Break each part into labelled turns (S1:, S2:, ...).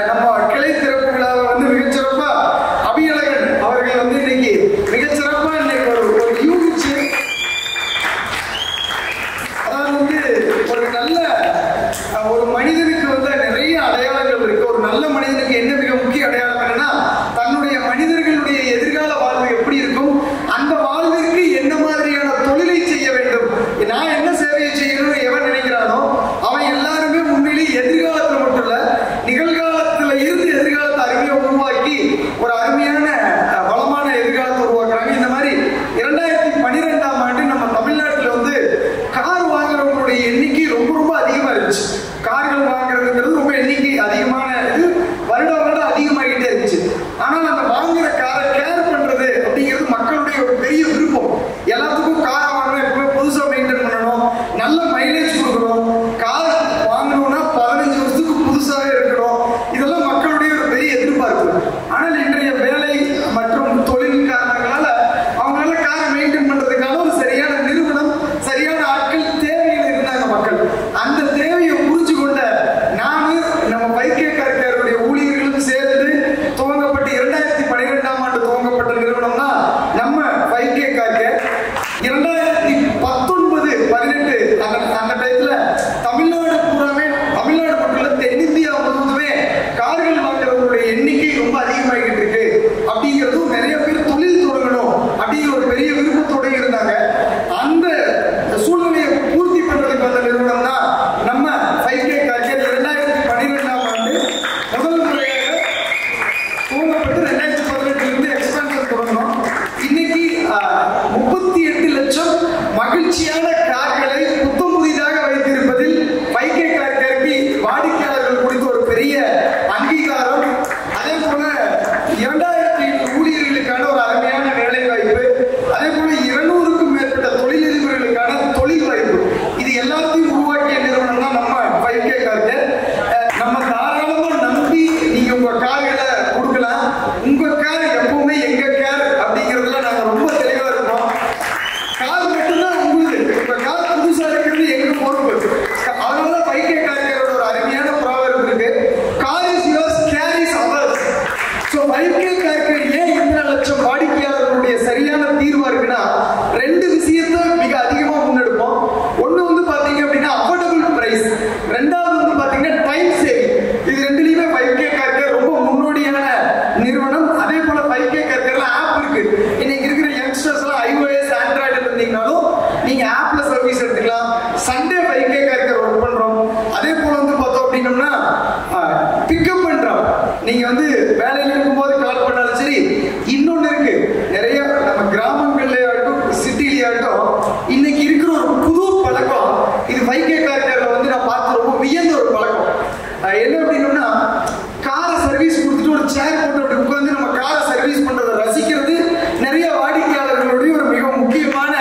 S1: நம்ம கிளை திறப்பு விழாவை வந்து மிகச்சிறப்பா அபியழகன் அவர்கள் வந்து இன்னைக்கு மிகச்சிறப்பா இன்னைக்கு ஒரு யூகிச்சு, அதாவது வந்து ஒரு நல்ல ஒரு மனிதனுக்கு வந்து நிறைய அடையாளங்கள் இருக்கு. ஒரு நல்ல மனிதனுக்கு என்ன மிக முக்கிய அடையாளம் என்னன்னா, தன்னுடைய மனிதர்களுடைய எதிர்கால வாழ்வு எப்படி இருக்கும், அந்த வாழ்விற்கு என்ன மாதிரியான தொழிலை செய்ய வேண்டும், நான் என்ன சேவையை செய்யணும்னு எவன் நினைக்கிறானோ அவன் எல்லாருமே உண்மையிலே எதிர்காலத்தில் மட்டும் இல்ல, நிகழ்காலத்துல இருந்து எதிர்காலத்தை அருமையை உருவாக்கி ஒரு அருமையான வளமான எதிர்காலத்தை உருவாக்குறாங்க. இந்த மாதிரி 2012ஆம் ஆண்டு நம்ம தமிழ்நாட்டில் வந்து கார் வாங்குறவங்களுடைய எண்ணிக்கை ரொம்ப ரொம்ப அதிகமா இருந்துச்சு. கார்கள் வாங்குறதுங்கிறது ரொம்ப எண்ணிக்கை அதிகமான இது, வருடம் வருடம் அதிகமாகிட்டே இருந்துச்சு. ஆனால் அந்த வாங்குற காரை கேர் பண்றது அப்படிங்கிறது மக்களுடைய ஒரு பெரிய விருப்பம். எல்லாத்துக்கும் காரை வாங்கணும், எப்பவுமே புதுசாக மெயின்டைன் பண்ணணும், நல்ல மைலேஜ் கொடுக்கணும், கார் வாங்கணும்னா 15 வருஷத்துக்கு புதுசாகவே இருக்கணும், இதெல்லாம் மக்களுடைய ஒரு பெரிய எதிர்பார்ப்பு. ஆனால் இன்றைய வேலை மற்றும் தொழில் காரணங்களால அவங்களால காரை மெயின்டைன் பண்றதுக்கான ஒரு சரியான நிறுவனம், சரியான ஆட்கள் தேவையில் இருந்தாங்க மக்கள். அந்த தேவையை புரிஞ்சு கொண்ட நானும் நம்ம பைக்கே கார்கேருடைய ஊழியர்களும் சேர்ந்து துவங்கப்பட்ட 2012ஆம் ஆண்டு துவங்கப்பட்ட நிறுவனம் தான் நம்ம பைக்கே கார்கேர். 2019-18 அந்த டயத்துல தமிழ்நாடு பூராமே, தமிழ்நாடு மட்டும் தென்னிந்தியா முழுவதுமே கார்கள் வாங்குறவங்களுடைய எண்ணிக்கை ரொம்ப அதிகமாகிட்டு இருக்கு. அப்படிங்கிறதும் நிறைய பேர் தொழில் தொடங்கணும் அப்படிங்கிற ஒரு பெரிய விருப்பத்தோட இருந்தாங்க. அந்த சூழ்நிலையை பூர்த்தி பண்றதுக்கு வந்த நிறுவனம் தான் நம்ம பைக்கே கார்கேர். 2012ஆம் ஆண்டு முதல் முறையாக துவங்கப்பட்டு 2018 எக்ஸ்பான்ஷன் தொடங்கணும். இன்னைக்கு 38 லட்சம் மகிழ்ச்சியான கார்களை புத்தம் புதிதாக வைத்திருப்பதில் பைக்கே கார்கேருக்கு வாடிக்கையாளர்கள் குறித்த ஒரு பெரிய அங்கீகாரம். அதே போல 2000 ஊழியர்களுக்கான ஒரு அருமையான வேலை வாய்ப்பு, அதே போல 200க்கும் மேற்பட்ட தொழிலதிபர்களுக்கான தொழில் வாய்ப்பு, இது எல்லாத்தையும் உருவாக்கிய நிறுவனம் தான் நம்ம பைக்கே கார்கேர். நம்ம தாராளமா நம்பி நீங்க உங்க கார்களை கொடுக்கலாம். உங்க கார் எப்பவுமே எங்க கார் அப்படிங்கிறதுல நாங்க ரொம்ப தெளிவா இருக்கோம். கார் மட்டும்தான் உங்களுக்கு, உங்க கார் புதுசா இருக்கிறது எங்க பொறுப்பு. அதனால பைக்கே கார்கேரோட ஒரு அருமையான ப்ராவர்ப் இருக்கு, car is yours, care is ours. So பைக்கே கார்கேர் ஏன் இத்தனை லட்சம் வாடிக்கையாளர்களுடைய சரியான தீர்வா இருக்குன்னா, 2 விஷயத்தை மிக அதிகமா முன்னெடுப்போம். ஒண்ணு வந்து பாத்தீங்க அப்படின்னா அஃபோர்டபுள் பிரைஸ், ரெண்டாவது வந்து பாத்தீங்கன்னா டைம் சேவிங். இது ரெண்டுலயுமே பைக்கே கார்கேர் ரொம்ப முன்னோடியான நிறுவனம். அதே போல பைக்கே கார்கேர்ல ஆப் இருக்கு. இன்னைக்கு இருக்கிற யங்ஸ்டர்ஸ் எல்லாம் iOS ஆண்ட்ராய்டு இருந்தீங்கனாலும் நீங்க ஆப்ல சர்வீஸ் எடுத்துக்கலாம். சண்டே பைக்கே கார்கேர் ஒர்க் பண்றோம். அதே போல வந்து பார்த்தோம் அப்படின்னோம்னா பிக்கப் பண்றோம். நீங்க வந்து வேலையில இருக்கும்போது கால் பண்ணாலும் சரி. இன்னொன்னு இருக்கு, நிறைய நம்ம கிராமங்கள்ல ஆகட்டும் சிட்டிலேயே ஆகட்டும் இன்னைக்கு இருக்கிற ஒரு புது பழக்கம், இது பைக்கே கார்கேர்ல வந்து நான் பார்த்து ரொம்ப வியந்த ஒரு பழக்கம். என்ன அப்படின்னோம்னா, காரை சர்வீஸ் கொடுத்துட்டு ஒரு சேர் போட்டு அப்படி உட்காந்து நம்ம காரை சர்வீஸ் பண்றதை ரசிக்கிறது நிறைய வாடிக்கையாளர்களுடைய ஒரு மிக முக்கியமான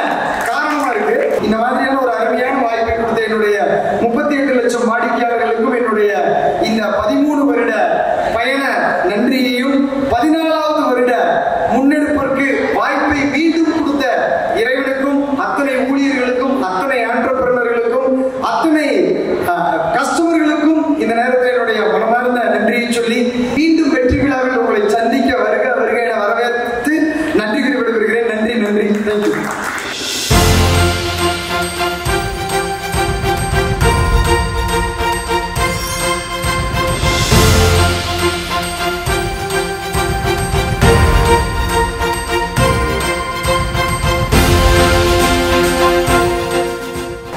S1: காரணமா இருக்கு. இந்த மாதிரியான ஒரு அருமையான வாய்ப்பை கொடுத்த என்னுடைய 38 லட்சம் வாடிக்கையாளர்களுக்கும் என்னுடைய இந்த 13 வருட பயண நன்றியையும் 14வது வருட முன்னெடுப்பிற்கு வாய்ப்பை மீண்டும் கொடுத்த இறைவனுக்கும், அத்தனை ஊழியர்களுக்கும், அத்தனை ஆண்டர்பிரனர்களுக்கும், அத்தனை கஸ்டமர்களுக்கும் இந்த நேரத்தில் என்னுடைய மனமார்ந்த நன்றியை சொல்லி மீண்டும் வெற்றி விழாவில் உங்களை சந்திக்க வருக வருக என வரவேற்று நன்றி கூறி விடுகிறேன். நன்றி நன்றி. தேங்க்யூ.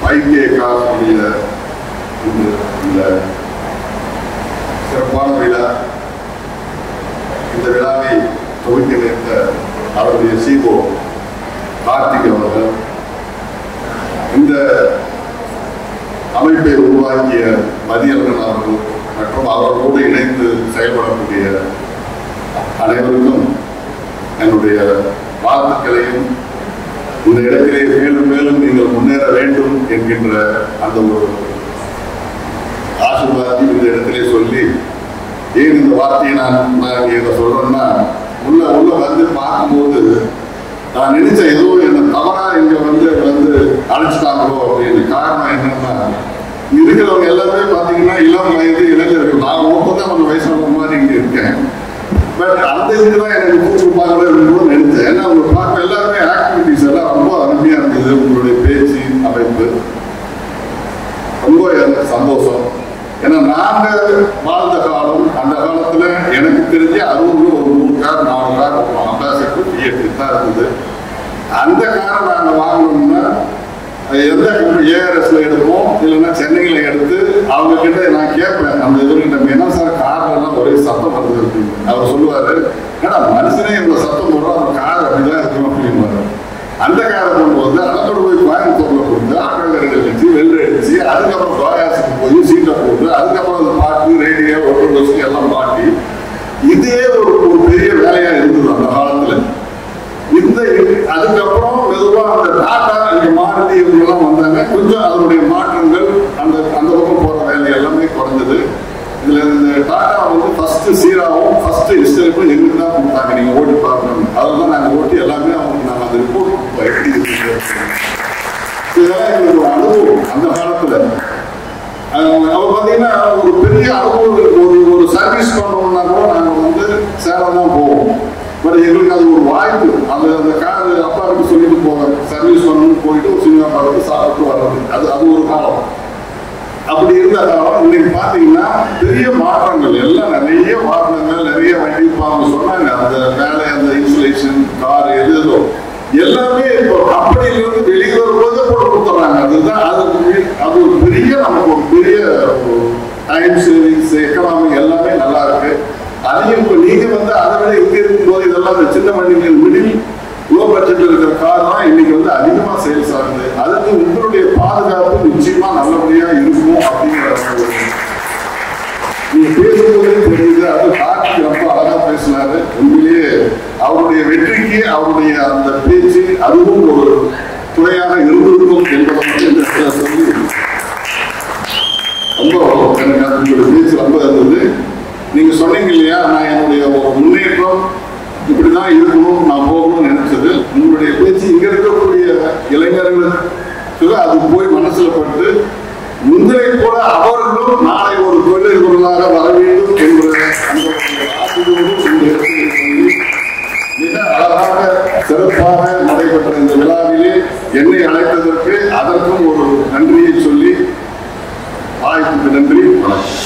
S2: பைக்கே காருடைய இந்த சிறப்பான விழா, இந்த விழாவை துவக்கி வைத்த அவருடைய சிஓ கார்த்திக் அவர்கள், இந்த அமைப்பை உருவாக்கிய மதியழகன் அவர்கள் மற்றும் அவர்களோடு இணைந்து செயல்படக்கூடிய அனைவருக்கும் என்னுடைய வாழ்த்துக்களையும், இந்த இடத்திலே மேலும் மேலும் நீங்கள் முன்னேற வேண்டும் என்கின்ற அந்த ஒரு ஆசீர்வாதத்தை இந்த இடத்திலே சொல்லி, ஏன் இந்த வார்த்தையை நான் இதை சொல்றேன்னா, உள்ள வந்து பார்க்கும்போது நான் நினைச்ச ஏதோ என்ன தவறா இங்க வந்து அழைச்சிட்டாங்களோ அப்படின்னு. காரணம் என்னன்னா, இருக்கிறவங்க எல்லாருமே பார்த்தீங்கன்னா இளம் வயது இளைஞர்கள். நான் ஒவ்வொரு கொஞ்சம் வயசான மாதிரி இங்கே இருக்கேன். பட் அந்த இதுதான் எனக்கு கூப்பிடுப்பாங்களே அப்படின்னு கூட நினைச்சேன். ஏன்னா அவங்க பார்க்க எல்லாருமே ஆக்டிவிட்டிஸ் எல்லாம் ரொம்ப அருமையாக இருந்தது. உங்களுடைய பேச்சு அமைப்பு ரொம்ப எனக்கு சந்தோஷம். ஏன்னா நாங்கள் வாழ்ந்த காலம், அந்த காலத்தில் எனக்கு தெரிஞ்ச அரூர்ல ஒரு 3 கார் 4 கார் அம்பாசிடர் Fiat தான் இருந்தது. அந்த காரை நாங்கள் வாங்கணும்னா எந்த ஏஆர்எஸ்ல எடுப்போம், இல்லைன்னா சென்னையில் எடுத்து அவங்க கிட்ட நான் கேட்பேன். அந்த இவர்கிட்ட என்ன சார் கார்லாம் ஒரே சத்தம் வருது அப்படின்னு. அவர் சொல்லுவாரு, ஏன்னா மனுஷனே இவ்வளவு சத்தம் போடுறோம், அந்த கார் அப்படிதான் இருக்கும் அப்படின்பாரு. அந்த காரை கொண்டு வந்து அதோட போய் கோயம்புத்தூர்ல கொடுத்து ஆட்டோக்காரர்கள் வச்சு வெள்ளை அடிச்சு, அதுக்கப்புறம் கோயாசுக்கு போய் சீட்டை போட்டு, அதுக்கப்புறம் அந்த பாட்டு ரேடியோ ஒரு வருஷம் எல்லாம் மாட்டி, இதே ஒரு பெரிய வேலையா இருந்தது அந்த காலத்துல. அதுக்கப்புறம் மெதுவா அந்த டாடா இங்க மாருதி இவங்கெல்லாம் வந்தாங்க. கொஞ்சம் அதனுடைய மாற்றங்கள் அந்த பக்கம் போற வேலை எல்லாமே குறைஞ்சது. இதுல இந்த டாடா வந்து ஃபர்ஸ்ட் சீராவும் ஃபர்ஸ்ட் ஹிஸ்டரிக்கும் எங்களுக்கு தான் கொடுத்தாங்க, நீங்க ஓட்டி பார்க்கணும். அதெல்லாம் நாங்க ஓட்டி எல்லாமே அவங்களுக்கு நாங்கள் அந்த ரிப்போர்ட் எப்படி இருக்கு இதெல்லாம் எங்களுக்கு ஒரு அனுபவம் அந்த காலத்துல. அவர் பார்த்தீங்கன்னா ஒரு பெரிய அனுபவம், ஒரு சர்வீஸ் பண்ணணும்னா கூட நாங்கள் வந்து சேலம் தான் போவோம். பட் எங்களுக்கு அது ஒரு வாய்ப்பு. அந்த கார் அப்பாவுக்கு சொல்லிட்டு போவாங்க, சர்வீஸ் பண்ணணும்னு போயிட்டு ஒரு சினிமா பார்த்து சாப்பிட்டு வர்றது. அது ஒரு காலம். அப்படி இருந்த காலம் இன்னைக்கு பார்த்தீங்கன்னா பெரிய மாற்றங்கள் எல்லாம், நிறைய வாகனங்கள், நிறைய வண்டி. அவங்க சொன்னாங்க அந்த வேலை, அந்த இன்சுலேஷன் கார் எதோ எல்லாமே இப்போ கம்பெனிலிருந்து வெளியே வரும்போது போட்டு கொடுத்துட்றாங்க. அதுதான் அது ஒரு பெரிய நமக்கு ஒரு பெரிய டைம் சேவிங்ஸ், எக்கனாமி எல்லாமே நல்லா இருக்கு. அதையும் இப்போ நீங்க வந்து அதை விட இங்க இருக்கும்போது இதெல்லாம் சின்ன வண்டிகள் மிடில் லோ பட்ஜெட்ல இருக்கிற கார் தான் இன்னைக்கு வந்து அதிகமா சேல்ஸ் ஆகுது. அதுக்கு உங்களுடைய பாதுகாப்பு நிச்சயமா நல்லபடியா இருக்கும் அப்படிங்கிற நீங்க பேசும்போதே தெரியுது. அது கார்த்திக் ரொம்ப அழகா பேசினாரு. உண்மையிலேயே அவருடைய வெற்றிக்கு அவருடைய அந்த பேச்சு அதுவும் ஒரு துணையாக இருந்திருக்கும் என்பதை மட்டும் இந்த சொல்லி ரொம்ப எனக்கு உங்களுடைய பேச்சு ரொம்ப இருந்தது. நீங்க சொன்னீங்க இல்லையா, நான் என்னுடைய ஒரு முன்னேற்றம் இப்படிதான் இருக்கணும், நான் போகணும்னு நினைச்சது. உங்களுடைய பேச்சு இங்க இருக்கக்கூடிய இளைஞர்களுக்கு அது போய் மனசுல பட்டு முந்தைய கூட அவர்களும் நாளை ஒரு தொழிலதிபர்களாக வர வேண்டும் என்ற அந்த ஆசையோடு இந்த இடத்தில் சொல்லி மிக அழகாக சிறப்பாக நடைபெற்ற இந்த விழாவிலே என்னை அழைத்ததற்கு அதற்கும் ஒரு நன்றியை சொல்லி வாய்ப்புக்கு நன்றி. வணக்கம்.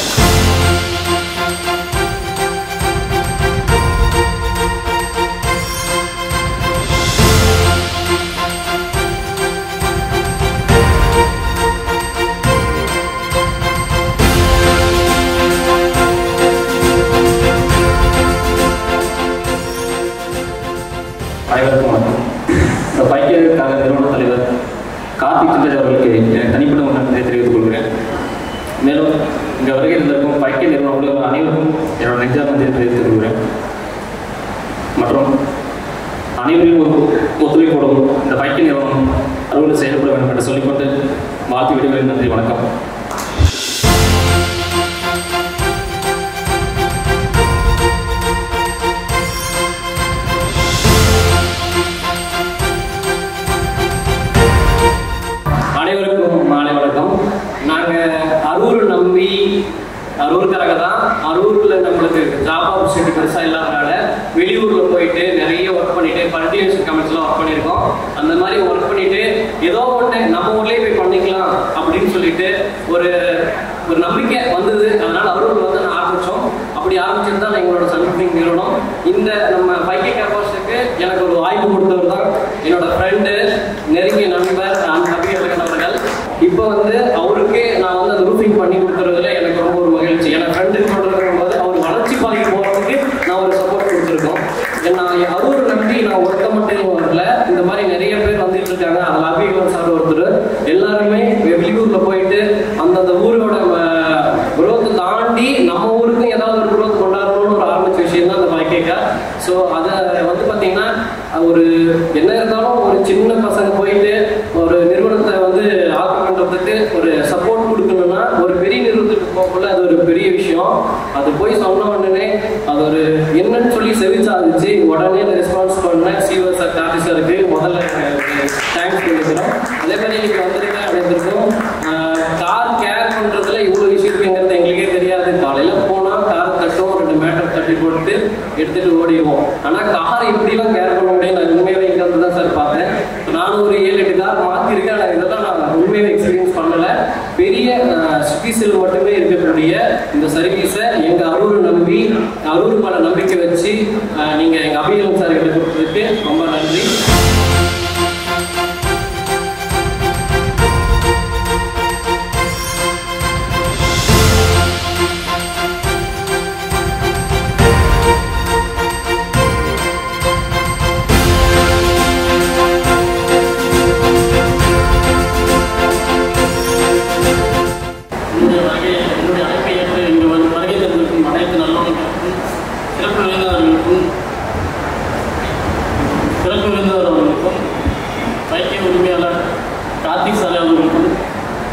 S3: அனைவருக்கும் வணக்கம். இந்த பைக்கிற்காக நிறுவன தலைவர் கார்த்திக் சுந்தர் அவர்களுக்கு எனக்கு தனிப்பட்ட நன்றியை தெரிவித்துக் கொள்கிறேன். மேலும் இங்கே வருகை இருந்திருக்கும் பைக்கிய நிறுவன ஊழியர்கள் அனைவருக்கும் என்னோட நெஞ்சார்ந்த நன்றியை தெரிவித்துக் கொள்கிறேன். மற்றும் அனைவரையும் ஒரு ஒத்துழைப்போடும் இந்த பைக்கிய நிறுவனம் அலுவலகம் செயல்பட வேண்டும் என்று சொல்லிக்கொண்டு வாழ்த்து விடுகிறேன். நன்றி, வணக்கம். அனைவருக்கும் மாலை வணக்கம். நாங்கள் அரூர் நம்பி அரூருக்காரங்க தான். அரூரில் நம்மளுக்கு ஜாப் ஆப்பர்ச்சுனிட்டி பெருசாக இல்லாதனால வெளியூரில் போயிட்டு நிறைய ஒர்க் பண்ணிட்டு கல்டிவேஷன் கமிட்டிலாம் ஒர்க் பண்ணியிருக்கோம். அந்த மாதிரி ஒர்க் பண்ணிட்டு ஏதோ ஒன்று நம்ம ஊர்லேயே போய் பண்ணிக்கலாம் அப்படின்னு சொல்லிட்டு ஒரு நம்பிக்கை வந்தது. அதனால அரூரில் வந்து நான் ஆரம்பித்தோம். அப்படி ஆரம்பிச்சது தான் எங்களோட சன்ஃபிங் நிறுவனம். இந்த நம்ம பைக்கை கேம்பஸுக்கு எனக்கு ஒரு வாய்ப்பு கொடுத்தவர் தான் என்னோட ஃப்ரெண்டு, நெருங்கிய நண்பர் அபியலகன் அவர்கள். இப்போ வந்து அவருக்கு நான் வந்து அந்த ரூஃபிங் பண்ணி கொடுக்குறதுல எனக்கு ரொம்ப ஒரு மகிழ்ச்சி. ஏன்னா ஃப்ரெண்டுக்கு சொல்கிறதும் போது அவர் வளர்ச்சி பாதைக்கு போகிறதுக்கு நான் ஒரு சப்போர்ட் கொடுத்துருக்கோம். நான் அரூர் நம்பி நான் ஒருத்த மட்டும் வரல, இந்த மாதிரி நிறைய பேர் வந்துட்டு இருக்காங்க. அதில் அபியலகன் சார் ஒருத்தர். எல்லாருமே வெளியூரில் போயிட்டு அந்தந்த ஊரோட குரோத்தை தாண்டி நம்ம ஊருக்கும் ஏதாவது ஒரு குரோத் கொண்டாடணும்னு ஒரு ஆரம்பிச்ச விஷயம் தான் அந்த பைக்கேக்கா. ஸோ அதை வந்து பார்த்தீங்கன்னா ஒரு என்ன இருந்தாலும் ஒரு சின்ன பசங்க போயிட்டு ஒரு நிறுவனத்தை வந்து ஆக்கம் பண்ணுறதுக்கு ஒரு சப்போர்ட் கொடுக்கணும்னா ஒரு பெரிய நிறுவனத்துக்கு போகக்குள்ள அது ஒரு பெரிய விஷயம். அது போய் சொன்ன உடனே அது ஒரு என்னன்னு சொல்லி செவிச்சாதிச்சு உடனே ரெஸ்பான்ஸ் பண்ண சிவர் சார், கார்த்தி சாருக்கு முதல்ல தேங்க்ஸ் பண்ணிக்கிறோம். அதே மாதிரி இன்னைக்கு வந்திருக்க அனைவருக்கும் கார் கேர் காலையில் போனால் கார் தட்டும் 2 மேட்டர் தட்டி போட்டு எடுத்துகிட்டு ஓடிடுவோம். ஆனால் கார் இப்படிலாம் கேர் பண்ண முடியும். நான் உண்மையாகவே இங்கே வந்து தான் சார் பார்த்தேன். நானும் ஒரு 7-8 கார் மாற்றிருக்கேன். ஆனால் இதெல்லாம் நான் உண்மையாக எக்ஸ்பீரியன்ஸ் பண்ணலை. பெரிய சிட்டிஸில் மட்டுமே இருக்கக்கூடிய இந்த சர்வீஸை எங்கள் அரூர் நம்பி, அரூர் மேலே நம்பிக்கை வச்சு நீங்கள் எங்கள் அபிநவன் சார் கிட்ட கொடுத்ததுக்கு ரொம்ப நன்றி. கார்த்திக் சார் அவர்களுக்கும்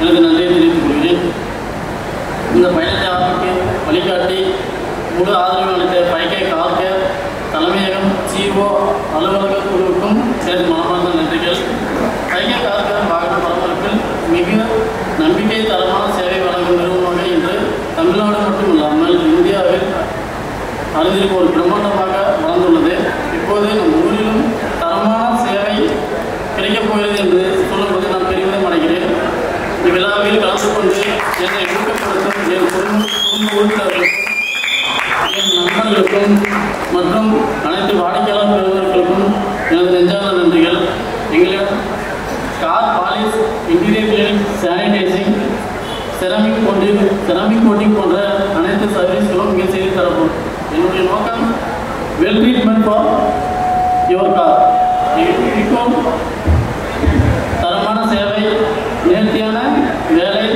S3: எனது நன்றியை தெரிவித்துக் கொள்கிறேன். இந்த பயணத்தை ஆரம்பிக்க வழிகாட்டி முழு ஆதரவு அளித்த பைக்கை காக்க தலைமையகம் சிஓ அலுவலக குழுவுக்கும் சேர்ந்து மனமார்ந்த நன்றிகள். பைக்கை காக்க வாகன பரபரப்பில் மிக நம்பிக்கை தரமான சேவை வழங்கும் நிறுவனமாக இன்று தமிழ்நாடு மட்டுமில்லாமல் இந்தியாவில் அறிந்திருக்கும் ஒரு பிரம்மாண்டமாக வளர்ந்துள்ளது. இப்போது நம் ஊரிலும் தரமான சேவை கிடைக்கப் போகிறது என்று சொல்லும்போது நான் பெருமிதம் அடைகிறேன். இவ்விழாவில் கலந்து கொண்டு என்னை ஊக்கப்படுத்தும் என் குடும்ப உறுப்பினர்களுக்கும் என் நண்பர்களுக்கும் மற்றும் அனைத்து வாடிக்கையாளர் பெறுவர்களுக்கும் எனது நெஞ்சார்ந்த நன்றிகள். எங்களிடம் car polish, interior cleaning, sanitising, ceramic coating போன்ற அனைத்து சர்வீஸ்களும் இங்கே செய்து தரப்படும். என்னுடைய நோக்கம் well treatment for your car. இருக்கும் தரமான சேவை, நேர்த்தியான வேலை,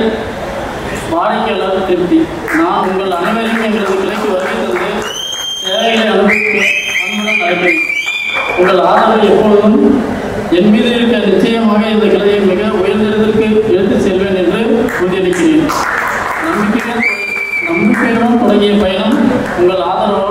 S3: வாடிக்கையாளர் திருப்தி. நான் உங்கள் அனைவரையும் எங்களது கிளைக்கு வருகை தந்து சேவைகளை அனுபவிக்க அன்புடன் அழைக்கிறேன். உங்கள் ஆதரவு எப்பொழுதும் என் மீது இருக்க நிச்சயமாக இந்த கிளையை மிக உயர்ந்ததற்கு எடுத்து செல்வேன் என்று உறுதியளிக்கிறேன். நம்பிக்கையுடன் தொடங்கிய பயணம் உங்கள் ஆதரவு